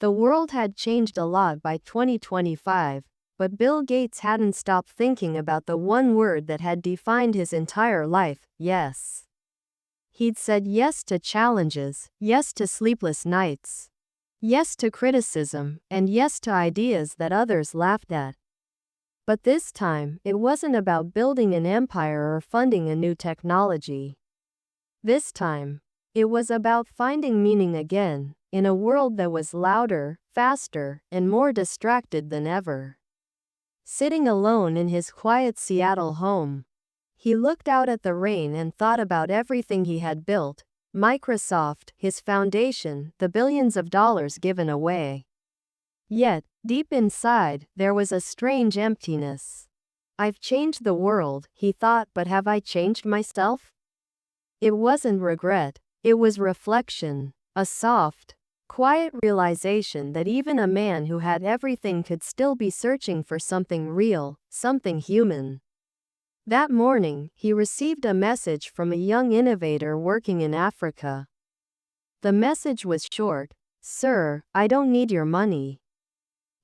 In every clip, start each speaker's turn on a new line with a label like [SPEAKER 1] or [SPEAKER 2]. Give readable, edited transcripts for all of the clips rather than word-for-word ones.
[SPEAKER 1] The world had changed a lot by 2025, but Bill Gates hadn't stopped thinking about the one word that had defined his entire life: yes. He'd said yes to challenges, yes to sleepless nights, yes to criticism, and yes to ideas that others laughed at. But this time, it wasn't about building an empire or funding a new technology. This time, it was about finding meaning again, in a world that was louder, faster, and more distracted than ever. Sitting alone in his quiet Seattle home, he looked out at the rain and thought about everything he had built: Microsoft, his foundation, the billions of dollars given away. Yet, deep inside, there was a strange emptiness. I've changed the world, he thought, but have I changed myself? It wasn't regret, it was reflection, a soft, quiet realization that even a man who had everything could still be searching for something real, something human. That morning, he received a message from a young innovator working in Africa. The message was short: "Sir, I don't need your money.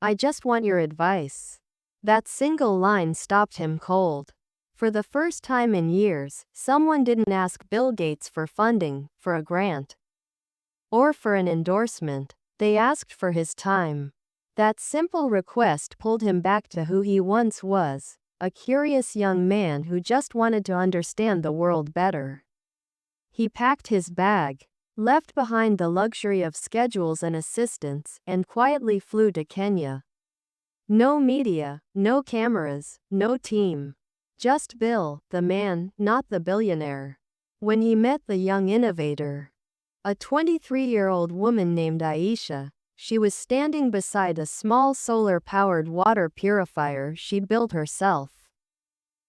[SPEAKER 1] I just want your advice." That single line stopped him cold. For the first time in years, someone didn't ask Bill Gates for funding, for a grant, or for an endorsement. They asked for his time. That simple request pulled him back to who he once was: a curious young man who just wanted to understand the world better. He packed his bag, left behind the luxury of schedules and assistants, and quietly flew to Kenya. No media, no cameras, no team. Just Bill, the man, not the billionaire. When he met the young innovator, a 23-year-old woman named Aisha, she was standing beside a small solar-powered water purifier she'd built herself.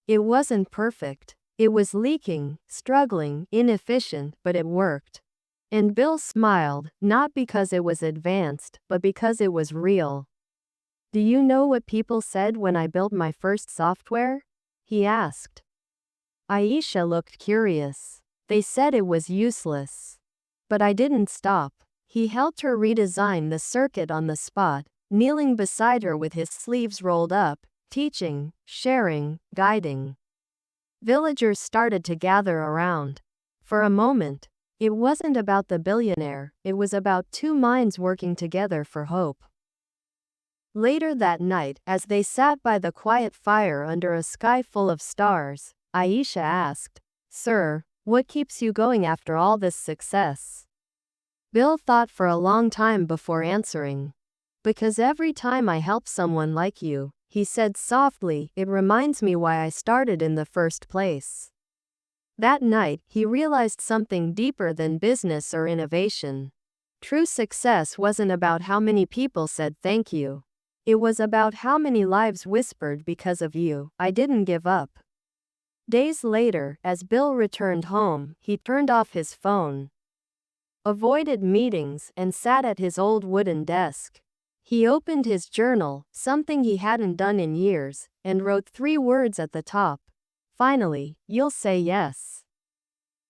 [SPEAKER 1] It wasn't perfect. It was leaking, struggling, inefficient, but it worked. And Bill smiled, not because it was advanced, but because it was real. "Do you know what people said when I built my first software?" he asked. Aisha looked curious. "They said it was useless. But I didn't stop." He helped her redesign the circuit on the spot, kneeling beside her with his sleeves rolled up, teaching, sharing, guiding. Villagers started to gather around. For a moment, it wasn't about the billionaire, it was about two minds working together for hope. Later that night, as they sat by the quiet fire under a sky full of stars, Aisha asked, "Sir, what keeps you going after all this success?" Bill thought for a long time before answering. "Because every time I help someone like you," he said softly, "it reminds me why I started in the first place." That night, he realized something deeper than business or innovation. True success wasn't about how many people said thank you. It was about how many lives whispered, "Because of you, I didn't give up." Days later, as Bill returned home, he turned off his phone, avoided meetings, and sat at his old wooden desk. He opened his journal, something he hadn't done in years, and wrote 3 words at the top. "Finally, you'll say yes."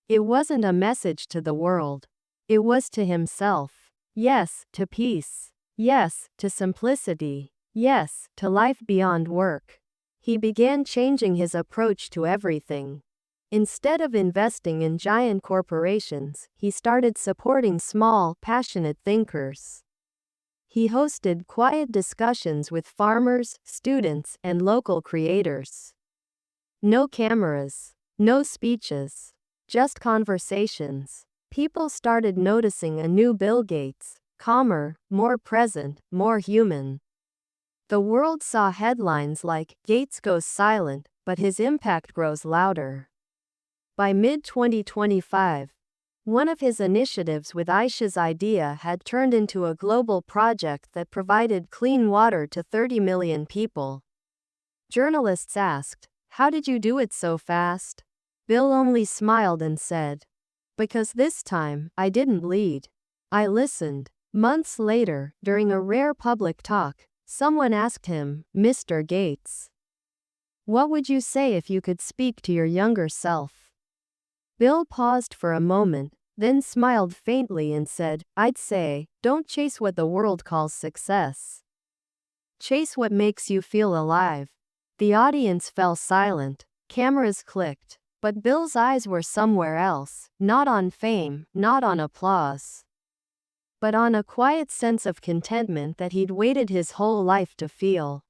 [SPEAKER 1] It wasn't a message to the world. It was to himself. Yes, to peace. Yes, to simplicity. Yes, to life beyond work. He began changing his approach to everything. Instead of investing in giant corporations, he started supporting small, passionate thinkers. He hosted quiet discussions with farmers, students, and local creators. No cameras, no speeches, just conversations. People started noticing a new Bill Gates: calmer, more present, more human. The world saw headlines like, "Gates goes silent, but his impact grows louder." By mid-2025, one of his initiatives with Aisha's idea had turned into a global project that provided clean water to 30 million people. Journalists asked, "How did you do it so fast?" Bill only smiled and said, "Because this time, I didn't lead. I listened." Months later, during a rare public talk, someone asked him, "Mr. Gates, what would you say if you could speak to your younger self?" Bill paused for a moment, then smiled faintly and said, I'd say, don't chase what the world calls success. Chase what makes you feel alive. The audience fell silent. Cameras clicked. But Bill's eyes were somewhere else, not on fame, not on applause, but on a quiet sense of contentment that he'd waited his whole life to feel.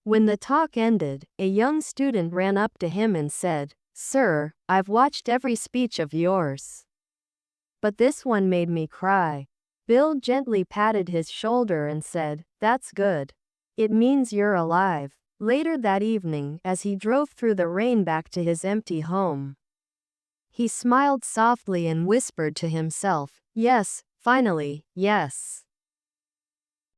[SPEAKER 1] When the talk ended, a young student ran up to him and said, Sir, I've watched every speech of yours, but this one made me cry. Bill gently patted his shoulder and said, That's good. It means you're alive. Later that evening, as he drove through the rain back to his empty home, he smiled softly and whispered to himself, Yes, finally, yes.